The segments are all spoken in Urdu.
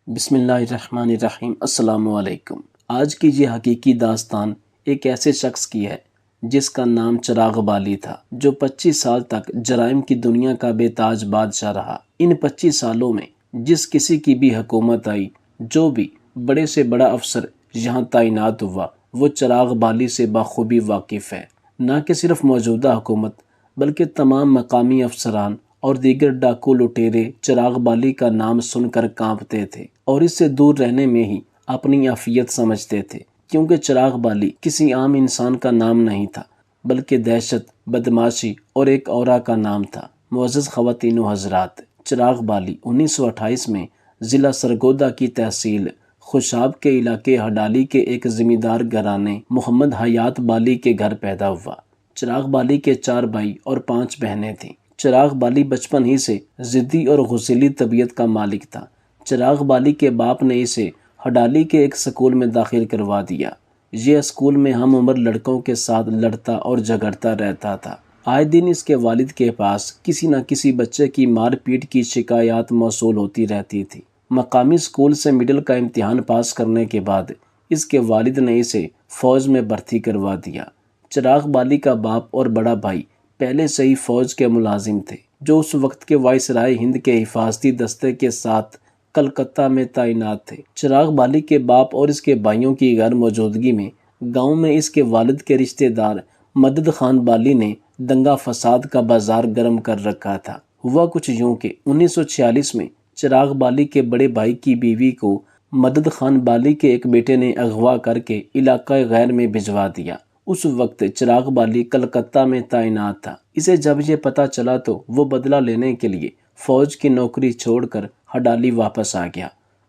بسم اللہ الرحمن الرحیم۔ السلام علیکم۔ آج کی یہ حقیقی داستان ایک ایسے شخص کی ہے جس کا نام چراغ بالی تھا، جو 25 سال تک جرائم کی دنیا کا بے تاج بادشاہ رہا۔ ان 25 سالوں میں جس کسی کی بھی حکومت آئی، جو بھی بڑے سے بڑا افسر یہاں تعینات ہوا، وہ چراغ بالی سے بخوبی واقف ہے۔ نہ کہ صرف موجودہ حکومت بلکہ تمام مقامی افسران اور دیگر ڈاکو لٹیرے چراغ بالی کا نام سن کر کانپتے تھے اور اس سے دور رہنے میں ہی اپنی عافیت سمجھتے تھے، کیونکہ چراغ بالی کسی عام انسان کا نام نہیں تھا بلکہ دہشت، بدماشی اور ایک اورا کا نام تھا۔ معزز خواتین و حضرات، چراغ بالی 1928 میں ضلع سرگودا کی تحصیل خوشاب کے علاقے ہڈالی کے ایک زمیندار گھرانے محمد حیات بالی کے گھر پیدا ہوا۔ چراغ بالی کے 4 بھائی اور 5 بہنیں تھیں۔ چراغ بالی بچپن ہی سے ضدی اور غصیلی طبیعت کا مالک تھا۔ چراغ بالی کے باپ نے اسے ہڈالی کے ایک سکول میں داخل کروا دیا۔ یہ اسکول میں ہم عمر لڑکوں کے ساتھ لڑتا اور جھگڑتا رہتا تھا۔ آئے دن اس کے والد کے پاس کسی نہ کسی بچے کی مار پیٹ کی شکایات موصول ہوتی رہتی تھی۔ مقامی اسکول سے مڈل کا امتحان پاس کرنے کے بعد اس کے والد نے اسے فوج میں بھرتی کروا دیا۔ چراغ بالی کا باپ اور بڑا بھائی پہلے سے ہی فوج کے ملازم تھے، جو اس وقت کے وائسرائے ہند کے حفاظتی دستے کے ساتھ کلکتہ میں تعینات تھے۔ چراغ بالی کے باپ اور اس کے بھائیوں کی غیر موجودگی میں گاؤں میں اس کے والد کے رشتہ دار مدد خان بالی نے دنگا فساد کا بازار گرم کر رکھا تھا۔ ہوا کچھ یوں کہ 1946 میں چراغ بالی کے بڑے بھائی کی بیوی کو مدد خان بالی کے ایک بیٹے نے اغوا کر کے علاقہ غیر میں بھجوا دیا۔ اس وقت چراغ بالی کلکتہ میں تعینات تھا۔ اسے جب یہ پتہ چلا تو وہ بدلہ لینے کے لیے فوج کی نوکری چھوڑ کر ہڈالی واپس آ گیا،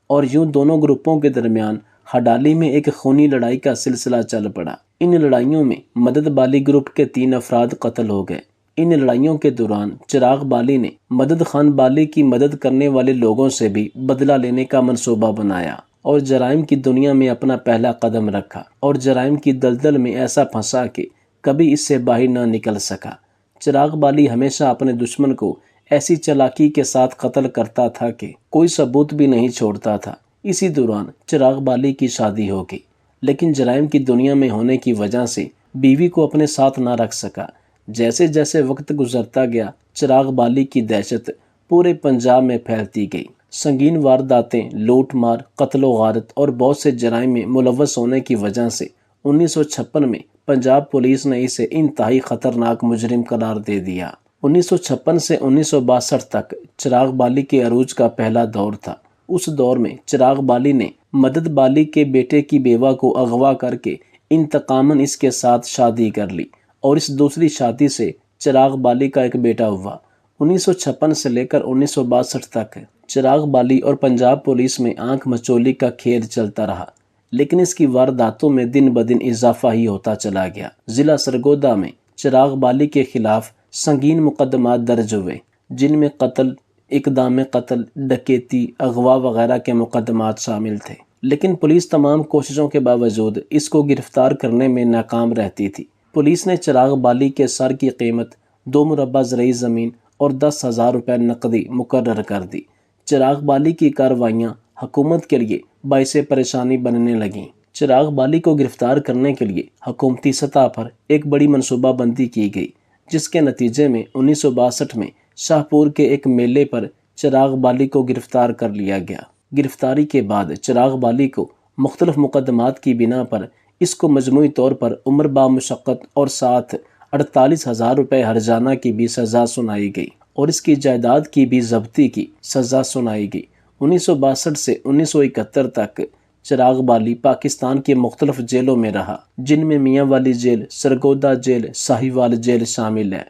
اور یوں دونوں گروپوں کے درمیان ہڈالی میں ایک خونی لڑائی کا سلسلہ چل پڑا۔ ان لڑائیوں میں مدد بالی گروپ کے 3 افراد قتل ہو گئے۔ ان لڑائیوں کے دوران چراغ بالی نے مدد خان بالی کی مدد کرنے والے لوگوں سے بھی بدلہ لینے کا منصوبہ بنایا اور جرائم کی دنیا میں اپنا پہلا قدم رکھا، اور جرائم کی دلدل میں ایسا پھنسا کہ کبھی اس سے باہر نہ نکل سکا۔ چراغ بالی ہمیشہ اپنے دشمن کو ایسی چالاکی کے ساتھ قتل کرتا تھا کہ کوئی ثبوت بھی نہیں چھوڑتا تھا۔ اسی دوران چراغ بالی کی شادی ہو گئی، لیکن جرائم کی دنیا میں ہونے کی وجہ سے بیوی کو اپنے ساتھ نہ رکھ سکا۔ جیسے جیسے وقت گزرتا گیا، چراغ بالی کی دہشت پورے پنجاب میں پھیلتی گئی۔ سنگین وارداتیں، لوٹ مار، قتل و غارت اور بہت سے جرائم میں ملوث ہونے کی وجہ سے 1956 میں پنجاب پولیس نے اسے انتہائی خطرناک مجرم قرار دے دیا۔ 1956 سے 1962 تک چراغ بالی کے عروج کا پہلا دور تھا۔ اس دور میں چراغ بالی نے مدد بالی کے بیٹے کی بیوہ کو اغوا کر کے انتقاماً اس کے ساتھ شادی کر لی، اور اس دوسری شادی سے چراغ بالی کا ایک بیٹا ہوا۔ 1956 سے لے کر 1962 تک چراغ بالی اور پنجاب پولیس میں آنکھ مچولی کا کھیل چلتا رہا، لیکن اس کی وارداتوں میں دن بدن اضافہ ہی ہوتا چلا گیا۔ ضلع سرگودا میں چراغ بالی کے خلاف سنگین مقدمات درج ہوئے، جن میں قتل، اقدام قتل، ڈکیتی، اغوا وغیرہ کے مقدمات شامل تھے، لیکن پولیس تمام کوششوں کے باوجود اس کو گرفتار کرنے میں ناکام رہتی تھی۔ پولیس نے چراغ بالی کے سر کی قیمت 2 مربع زرعی زمین اور 10,000 روپے نقدی مقرر کر دی۔ چراغ بالی کی کارروائیاں حکومت کے لیے باعث پریشانی بننے لگیں۔ چراغ بالی کو گرفتار کرنے کے لیے حکومتی سطح پر ایک بڑی منصوبہ بندی کی گئی، جس کے نتیجے میں 1962 میں شاہپور کے ایک میلے پر چراغ بالی کو گرفتار کر لیا گیا۔ گرفتاری کے بعد چراغ بالی کو مختلف مقدمات کی بنا پر اس کو مجموعی طور پر عمر با مشقت اور ساتھ 48,000 روپے ہرجانہ کی بھی سزا سنائی گئی، اور اس کی جائیداد کی بھی ضبطی کی سزا سنائی گئی۔ 1962 سے 1971 تک چراغ بالی پاکستان کی مختلف جیلوں میں رہا، جن میں Mianwali jail, Sargodha jail, Sahiwal jail شامل ہے۔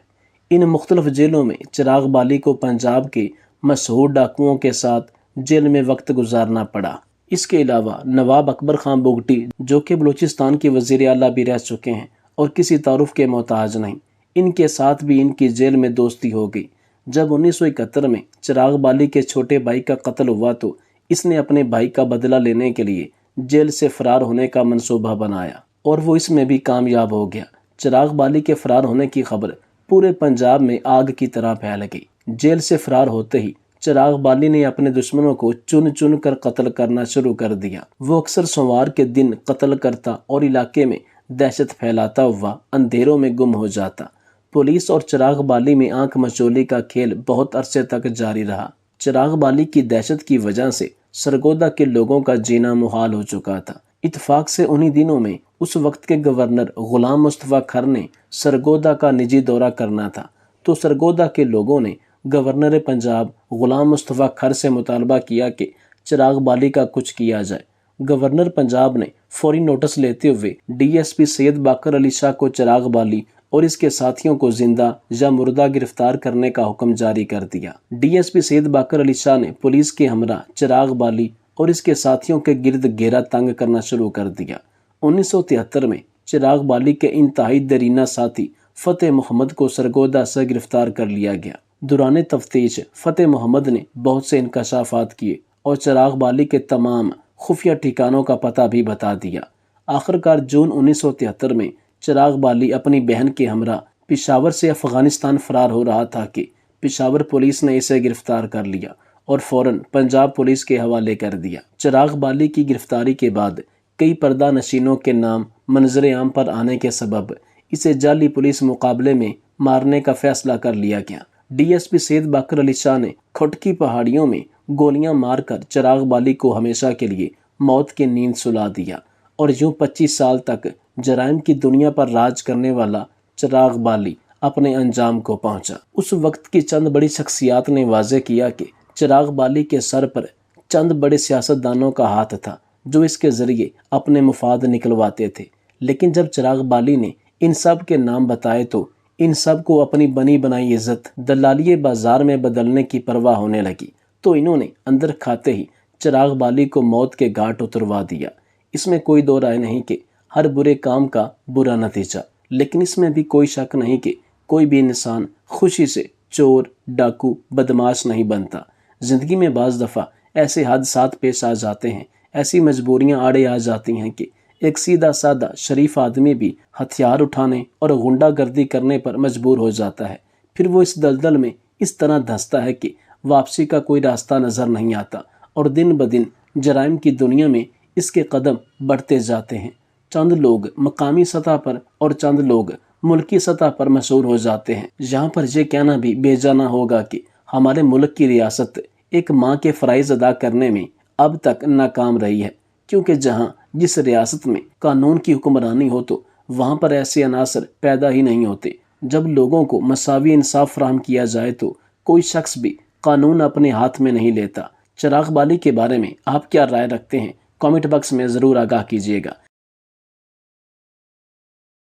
ان مختلف جیلوں میں چراغ بالی کو پنجاب کے مشہور ڈاکوؤں کے ساتھ جیل میں وقت گزارنا پڑا۔ اس کے علاوہ نواب اکبر خان بگٹی، جو کہ بلوچستان کے وزیر اعلیٰ بھی رہ چکے ہیں اور کسی تعارف کے محتاج نہیں، ان کے ساتھ بھی ان کی جیل میں دوستی ہو گئی۔ جب 1971 میں چراغ بالی کے چھوٹے بھائی کا قتل ہوا تو اس نے اپنے بھائی کا بدلہ لینے کے لیے جیل سے فرار ہونے کا منصوبہ بنایا، اور وہ اس میں بھی کامیاب ہو گیا۔ چراغ بالی کے فرار ہونے کی خبر پورے پنجاب میں آگ کی طرح پھیل گئی۔ جیل سے فرار ہوتے ہی چراغ بالی نے اپنے دشمنوں کو چن چن کر قتل کرنا شروع کر دیا۔ وہ اکثر سوموار کے دن قتل کرتا اور علاقے میں دہشت پھیلاتا ہوا اندھیروں میں گم ہو جاتا۔ پولیس اور چراغ بالی میں آنکھ مچولی کا کھیل بہت عرصے تک جاری رہا۔ چراغ بالی کی دہشت کی وجہ سے سرگودا کے لوگوں کا جینا محال ہو چکا تھا۔ اتفاق سے انہی دنوں میں اس وقت کے گورنر غلام مصطفیٰ کھر نے سرگودا کا نجی دورہ کرنا تھا، تو سرگودا کے لوگوں نے گورنر پنجاب غلام مصطفیٰ کھر سے مطالبہ کیا کہ چراغ بالی کا کچھ کیا جائے۔ گورنر پنجاب نے فوری نوٹس لیتے ہوئے ڈی ایس پی سید باقر علی شاہ کو چراغ بالی اور اس کے ساتھیوں کو زندہ یا مردہ گرفتار کرنے کا حکم جاری کر دیا۔ ڈی ایس پی سید باقر علی شاہ نے پولیس کے ہمراہ چراغ بالی اور اس کے ساتھیوں کے گرد گھیرا تنگ کرنا شروع کر دیا۔ 1973 میں چراغ بالی کے انتہائی دیرینہ ساتھی فتح محمد کو سرگودا سے گرفتار کر لیا گیا۔ دوران تفتیش فتح محمد نے بہت سے انکشافات کیے اور چراغ بالی کے تمام خفیہ ٹھکانوں کا پتہ بھی بتا دیا۔ آخرکار جون 1973 میں چراغ بالی اپنی بہن کے ہمراہ پشاور سے افغانستان فرار ہو رہا تھا کہ پشاور پولیس نے اسے گرفتار کر لیا اور فوراً پنجاب پولیس کے حوالے کر دیا۔ چراغ بالی کی گرفتاری کے بعد کئی پردہ نشینوں کے نام منظر عام پر آنے کے سبب اسے جعلی پولیس مقابلے میں مارنے کا فیصلہ کر لیا گیا۔ ڈی ایس پی سید باقر علی شاہ نے کھٹکی پہاڑیوں میں گولیاں مار کر چراغ بالی کو ہمیشہ کے لیے موت کی نیند سلا دیا، اور یوں 25 سال تک جرائم کی دنیا پر راج کرنے والا چراغ بالی اپنے انجام کو پہنچا۔ اس وقت کی چند بڑی شخصیات نے واضح کیا کہ چراغ بالی کے سر پر چند بڑے سیاستدانوں کا ہاتھ تھا جو اس کے ذریعے اپنے مفاد نکلواتے تھے، لیکن جب چراغ بالی نے ان سب کے نام بتائے تو ان سب کو اپنی بنی بنائی عزت دلالیے بازار میں بدلنے کی پرواہ ہونے لگی، تو انہوں نے اندر کھاتے ہی چراغ بالی کو موت کے گھاٹ اتروا دیا۔ اس میں کوئی دو رائے نہیں کہ ہر برے کام کا برا نتیجہ، لیکن اس میں بھی کوئی شک نہیں کہ کوئی بھی انسان خوشی سے چور، ڈاکو، بدماش نہیں بنتا۔ زندگی میں بعض دفعہ ایسے حادثات پیش آ جاتے ہیں، ایسی مجبوریاں آڑے آ جاتی ہیں کہ ایک سیدھا سادہ شریف آدمی بھی ہتھیار اٹھانے اور غنڈہ گردی کرنے پر مجبور ہو جاتا ہے۔ پھر وہ اس دلدل میں اس طرح دھنستا ہے کہ واپسی کا کوئی راستہ نظر نہیں آتا، اور دن بدن جرائم کی دنیا میں اس کے قدم بڑھتے جاتے ہیں۔ چند لوگ مقامی سطح پر اور چند لوگ ملکی سطح پر مشہور ہو جاتے ہیں۔ یہاں پر یہ کہنا بھی بے جا نہ ہوگا کہ ہمارے ملک کی ریاست ایک ماں کے فرائض ادا کرنے میں اب تک ناکام رہی ہے، کیونکہ جہاں جس ریاست میں قانون کی حکمرانی ہو تو وہاں پر ایسے عناصر پیدا ہی نہیں ہوتے۔ جب لوگوں کو مساوی انصاف فراہم کیا جائے تو کوئی شخص بھی قانون اپنے ہاتھ میں نہیں لیتا۔ چراغ بالی کے بارے میں آپ کیا رائے رکھتے ہیں؟ کامنٹ باکس میں ضرور آگاہ کیجیے گا۔